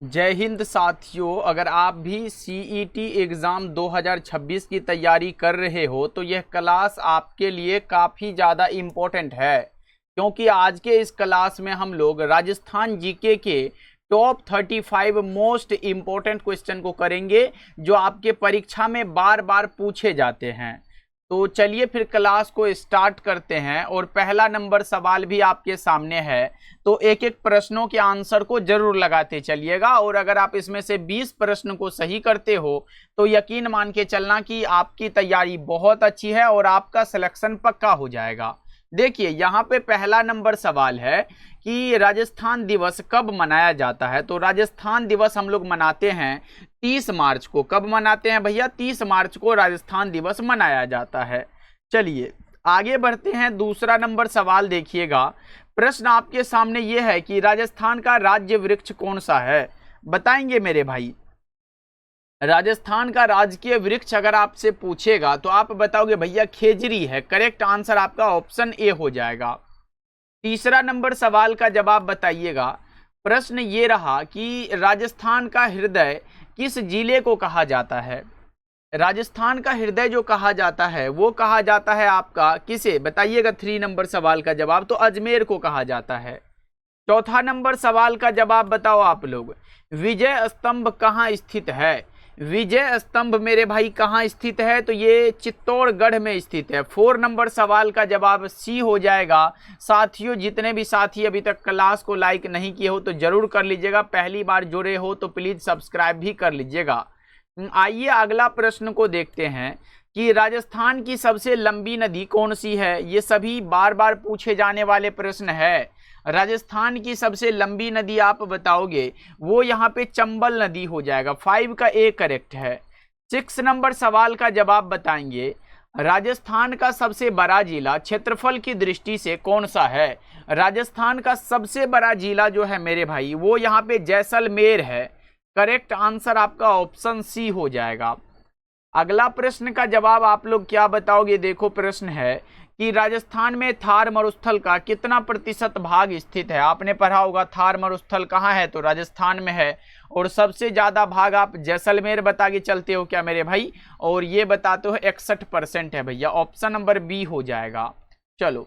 जय हिंद साथियों, अगर आप भी सीईटी एग्ज़ाम 2026 की तैयारी कर रहे हो तो यह क्लास आपके लिए काफ़ी ज़्यादा इम्पोर्टेंट है, क्योंकि आज के इस क्लास में हम लोग राजस्थान जीके के टॉप 35 मोस्ट इम्पोर्टेंट क्वेश्चन को करेंगे जो आपके परीक्षा में बार बार पूछे जाते हैं। तो चलिए फिर क्लास को स्टार्ट करते हैं और पहला नंबर सवाल भी आपके सामने है, तो एक एक प्रश्नों के आंसर को जरूर लगाते चलिएगा और अगर आप इसमें से 20 प्रश्न को सही करते हो तो यकीन मान के चलना कि आपकी तैयारी बहुत अच्छी है और आपका सिलेक्शन पक्का हो जाएगा। देखिए यहाँ पे पहला नंबर सवाल है कि राजस्थान दिवस कब मनाया जाता है। तो राजस्थान दिवस हम लोग मनाते हैं 30 मार्च को। कब मनाते हैं भैया? 30 मार्च को राजस्थान दिवस मनाया जाता है। चलिए आगे बढ़ते हैं। दूसरा नंबर सवाल देखिएगा। प्रश्न आपके सामने यह है कि राजस्थान का राज्य वृक्ष कौन सा है, बताएंगे मेरे भाई। राजस्थान का राजकीय वृक्ष अगर आपसे पूछेगा तो आप बताओगे भैया खेजरी है। करेक्ट आंसर आपका ऑप्शन ए हो जाएगा। तीसरा नंबर सवाल का जवाब बताइएगा। प्रश्न ये रहा कि राजस्थान का हृदय किस जिले को कहा जाता है। राजस्थान का हृदय जो कहा जाता है वो कहा जाता है आपका किसे, बताइएगा। 3 नंबर सवाल का जवाब तो अजमेर को कहा जाता है। चौथा नंबर सवाल का जवाब बताओ आप लोग। विजय स्तंभ कहाँ स्थित है। विजय स्तंभ मेरे भाई कहाँ स्थित है? तो ये चित्तौड़गढ़ में स्थित है। 4 नंबर सवाल का जवाब सी हो जाएगा। साथियों जितने भी साथी अभी तक क्लास को लाइक नहीं किए हो तो जरूर कर लीजिएगा। पहली बार जुड़े हो तो प्लीज सब्सक्राइब भी कर लीजिएगा। आइए अगला प्रश्न को देखते हैं कि राजस्थान की सबसे लंबी नदी कौन सी है। ये सभी बार बार पूछे जाने वाले प्रश्न है। राजस्थान की सबसे लंबी नदी आप बताओगे, वो यहाँ पे चंबल नदी हो जाएगा। 5 का ए करेक्ट है। 6 नंबर सवाल का जवाब बताएंगे। राजस्थान का सबसे बड़ा जिला क्षेत्रफल की दृष्टि से कौन सा है। राजस्थान का सबसे बड़ा जिला जो है मेरे भाई वो यहाँ पे जैसलमेर है। करेक्ट आंसर आपका ऑप्शन सी हो जाएगा। अगला प्रश्न का जवाब आप लोग क्या बताओगे। देखो प्रश्न है कि राजस्थान में थार मरुस्थल का कितना प्रतिशत भाग स्थित है। आपने पढ़ा होगा थार मरुस्थल कहाँ है, तो राजस्थान में है। और सबसे ज्यादा भाग आप जैसलमेर बता के चलते हो क्या मेरे भाई, और ये बताते हो 61% है भैया। ऑप्शन नंबर बी हो जाएगा। चलो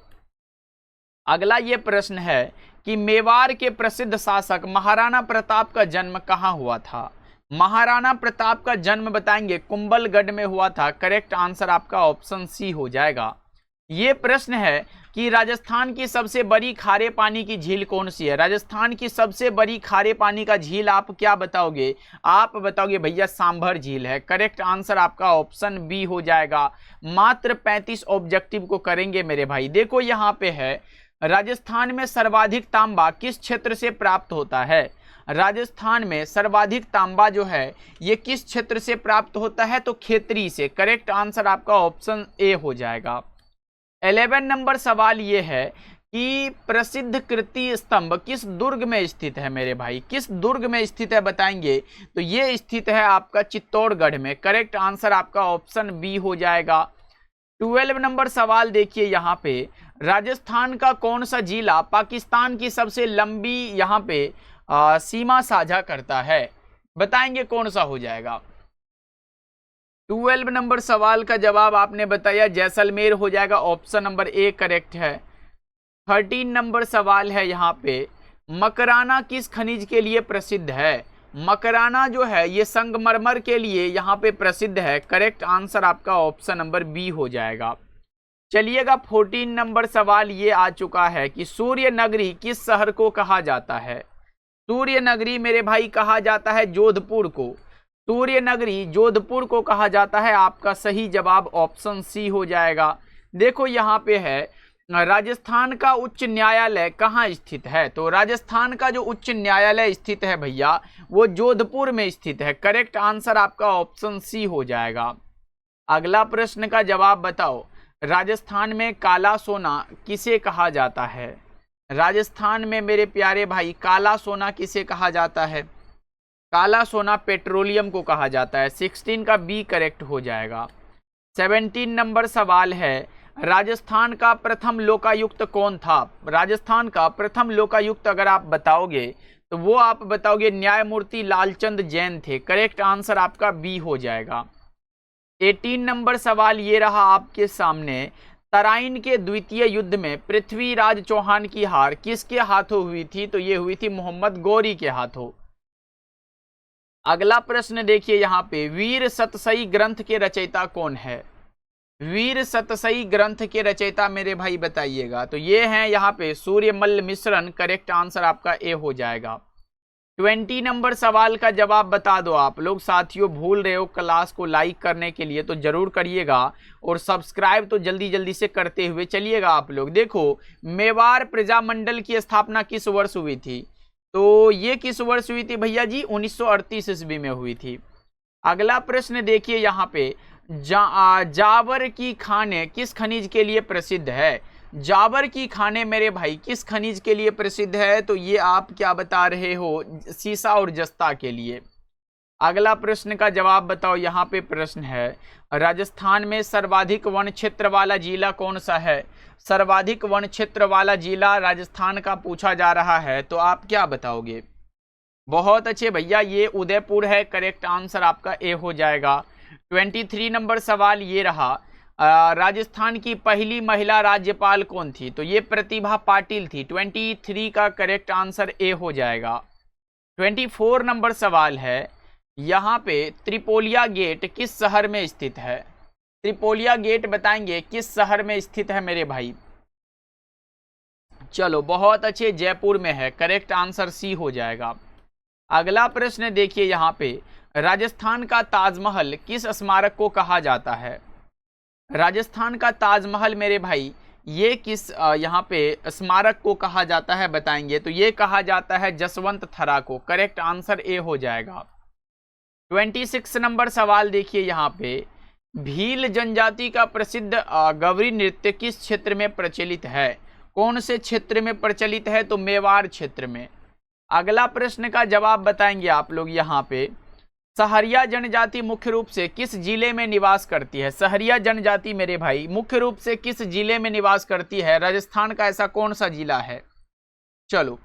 अगला ये प्रश्न है कि मेवाड़ के प्रसिद्ध शासक महाराणा प्रताप का जन्म कहाँ हुआ था। महाराणा प्रताप का जन्म बताएंगे कुंभलगढ़ में हुआ था। करेक्ट आंसर आपका ऑप्शन सी हो जाएगा। ये प्रश्न है कि राजस्थान की सबसे बड़ी खारे पानी की झील कौन सी है। राजस्थान की सबसे बड़ी खारे पानी का झील आप क्या बताओगे। आप बताओगे भैया सांभर झील है। करेक्ट आंसर आपका ऑप्शन बी हो जाएगा। मात्र 35 ऑब्जेक्टिव को करेंगे मेरे भाई। देखो यहाँ पे है राजस्थान में सर्वाधिक तांबा किस क्षेत्र से प्राप्त होता है। राजस्थान में सर्वाधिक तांबा जो है ये किस क्षेत्र से प्राप्त होता है, तो खेतरी से। करेक्ट आंसर आपका ऑप्शन ए हो जाएगा। 11 नंबर सवाल ये है कि प्रसिद्ध कीर्ति स्तंभ किस दुर्ग में स्थित है मेरे भाई। किस दुर्ग में स्थित है बताएंगे, तो ये स्थित है आपका चित्तौड़गढ़ में। करेक्ट आंसर आपका ऑप्शन बी हो जाएगा। 12 नंबर सवाल देखिए यहाँ पे। राजस्थान का कौन सा जिला पाकिस्तान की सबसे लंबी यहाँ पे सीमा साझा करता है, बताएंगे कौन सा हो जाएगा। 12 नंबर सवाल का जवाब आपने बताया जैसलमेर हो जाएगा। ऑप्शन नंबर ए करेक्ट है। 13 नंबर सवाल है यहाँ पे। मकराना किस खनिज के लिए प्रसिद्ध है। मकराना जो है ये संगमरमर के लिए यहाँ पे प्रसिद्ध है। करेक्ट आंसर आपका ऑप्शन नंबर बी हो जाएगा। चलिएगा 14 नंबर सवाल ये आ चुका है कि सूर्य नगरी किस शहर को कहा जाता है। सूर्य नगरी मेरे भाई कहा जाता है जोधपुर को। सूर्य नगरी जोधपुर को कहा जाता है। आपका सही जवाब ऑप्शन सी हो जाएगा। देखो यहाँ पे है राजस्थान का उच्च न्यायालय कहाँ स्थित है। तो राजस्थान का जो उच्च न्यायालय स्थित है भैया वो जोधपुर में स्थित है। करेक्ट आंसर आपका ऑप्शन सी हो जाएगा। अगला प्रश्न का जवाब बताओ। राजस्थान में काला सोना किसे कहा जाता है। राजस्थान में मेरे प्यारे भाई काला सोना किसे कहा जाता है। काला सोना पेट्रोलियम को कहा जाता है। 16 का बी करेक्ट हो जाएगा। 17 नंबर सवाल है राजस्थान का प्रथम लोकायुक्त कौन था। राजस्थान का प्रथम लोकायुक्त अगर आप बताओगे तो वो आप बताओगे न्यायमूर्ति लालचंद जैन थे। करेक्ट आंसर आपका बी हो जाएगा। 18 नंबर सवाल ये रहा आपके सामने। तराइन के द्वितीय युद्ध में पृथ्वीराज चौहान की हार किसके हाथों हुई थी? तो ये हुई थी मोहम्मद गौरी के हाथों। अगला प्रश्न देखिए यहाँ पे, वीर सतसई ग्रंथ के रचयिता कौन है? वीर सतसई ग्रंथ के रचयिता मेरे भाई बताइएगा। तो ये हैं यहाँ पे सूर्यमल्ल मिश्रन। करेक्ट आंसर आपका ए हो जाएगा। 20 नंबर सवाल का जवाब बता दो आप लोग। साथियों भूल रहे हो क्लास को लाइक करने के लिए तो जरूर करिएगा, और सब्सक्राइब तो जल्दी जल्दी से करते हुए चलिएगा आप लोग। देखो, मेवाड़ प्रजामंडल की स्थापना किस वर्ष हुई थी? तो ये किस वर्ष हुई थी भैया जी? 1938 ईस्वी में हुई थी। अगला प्रश्न देखिए यहाँ पे, जावर की खाने किस खनिज के लिए प्रसिद्ध है? जावर की खाने मेरे भाई किस खनिज के लिए प्रसिद्ध है? तो ये आप क्या बता रहे हो? सीसा और जस्ता के लिए। अगला प्रश्न का जवाब बताओ। यहाँ पे प्रश्न है, राजस्थान में सर्वाधिक वन क्षेत्र वाला जिला कौन सा है? सर्वाधिक वन क्षेत्र वाला जिला राजस्थान का पूछा जा रहा है, तो आप क्या बताओगे? बहुत अच्छे भैया, ये उदयपुर है। करेक्ट आंसर आपका ए हो जाएगा। 23 नंबर सवाल ये रहा, राजस्थान की पहली महिला राज्यपाल कौन थी? तो ये प्रतिभा पाटिल थी। 23 का करेक्ट आंसर ए हो जाएगा। 24 नंबर सवाल है, यहाँ पे त्रिपोलिया गेट किस शहर में स्थित है? त्रिपोलिया गेट बताएंगे किस शहर में स्थित है मेरे भाई? चलो बहुत अच्छे, जयपुर में है। करेक्ट आंसर सी हो जाएगा। अगला प्रश्न देखिए यहाँ पे, राजस्थान का ताजमहल किस स्मारक को कहा जाता है? राजस्थान का ताजमहल मेरे भाई ये किस यहाँ पे स्मारक को कहा जाता है बताएंगे? तो ये कहा जाता है जसवंत थरा को। करेक्ट आंसर ए हो जाएगा। 26 नंबर सवाल देखिए यहाँ पे, भील जनजाति का प्रसिद्ध गवरी नृत्य किस क्षेत्र में प्रचलित है? कौन से क्षेत्र में प्रचलित है? तो मेवाड़ क्षेत्र में। अगला प्रश्न का जवाब बताएंगे आप लोग यहाँ पे, सहरिया जनजाति मुख्य रूप से किस जिले में निवास करती है? सहरिया जनजाति मेरे भाई मुख्य रूप से किस जिले में निवास करती है? राजस्थान का ऐसा कौन सा जिला है? चलो,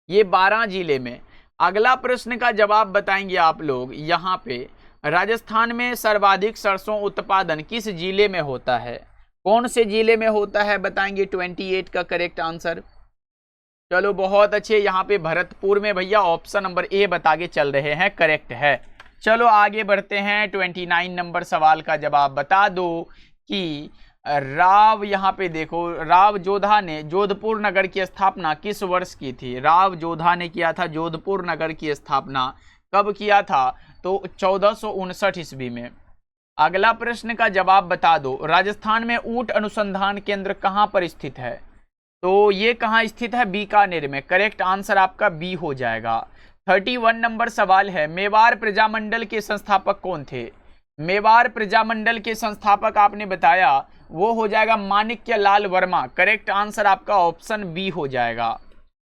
ये 12 जिले में। अगला प्रश्न का जवाब बताएंगे आप लोग यहाँ पे, राजस्थान में सर्वाधिक सरसों उत्पादन किस जिले में होता है? कौन से जिले में होता है बताएंगे? 28 का करेक्ट आंसर। चलो बहुत अच्छे, यहाँ पे भरतपुर में भैया। ऑप्शन नंबर ए बता के चल रहे हैं, करेक्ट है। चलो आगे बढ़ते हैं। 29 नंबर सवाल का जवाब बता दो कि राव, यहाँ पे देखो, राव जोधा ने जोधपुर नगर की स्थापना किस वर्ष की थी? राव जोधा ने किया था जोधपुर नगर की स्थापना। कब किया था? तो 1459 ईस्वी में। अगला प्रश्न का जवाब बता दो, राजस्थान में ऊंट अनुसंधान केंद्र कहाँ पर स्थित है? तो ये कहाँ स्थित है? बीकानेर में। करेक्ट आंसर आपका बी हो जाएगा। 31 नंबर सवाल है, मेवाड़ प्रजामंडल के संस्थापक कौन थे? मेवाड़ प्रजामंडल के संस्थापक आपने बताया, वो हो जाएगा माणिक्य लाल वर्मा। करेक्ट आंसर आपका ऑप्शन बी हो जाएगा।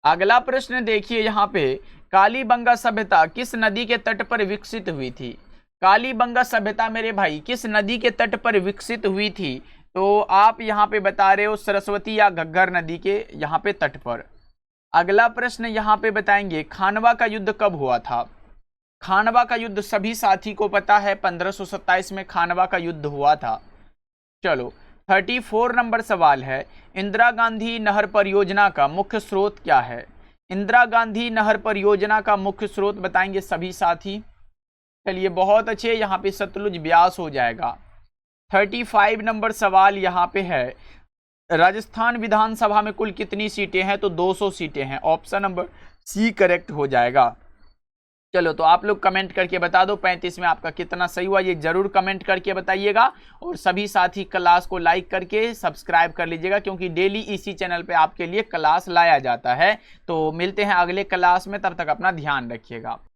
अगला प्रश्न देखिए यहाँ पे, कालीबंगा सभ्यता किस नदी के तट पर विकसित हुई थी? कालीबंगा सभ्यता मेरे भाई किस नदी के तट पर विकसित हुई थी? तो आप यहाँ पे बता रहे हो सरस्वती या घग्गर नदी के यहाँ पे तट पर। अगला प्रश्न यहाँ पे बताएंगे, खानवा का युद्ध कब हुआ था? खानवा का युद्ध सभी साथी को पता है, 1527 में खानवा का युद्ध हुआ था। चलो 34 नंबर सवाल है, इंदिरा गांधी नहर परियोजना का मुख्य स्रोत क्या है? इंदिरा गांधी नहर परियोजना का मुख्य स्रोत बताएंगे सभी साथी। चलिए बहुत अच्छे, यहाँ पे सतलुज ब्यास हो जाएगा। 35 नंबर सवाल यहाँ पे है, राजस्थान विधानसभा में कुल कितनी सीटें हैं? तो 200 सीटें हैं। ऑप्शन नंबर सी करेक्ट हो जाएगा। चलो तो आप लोग कमेंट करके बता दो 35 में आपका कितना सही हुआ, ये जरूर कमेंट करके बताइएगा। और सभी साथी क्लास को लाइक करके सब्सक्राइब कर लीजिएगा, क्योंकि डेली इसी चैनल पे आपके लिए क्लास लाया जाता है। तो मिलते हैं अगले क्लास में, तब तक अपना ध्यान रखिएगा।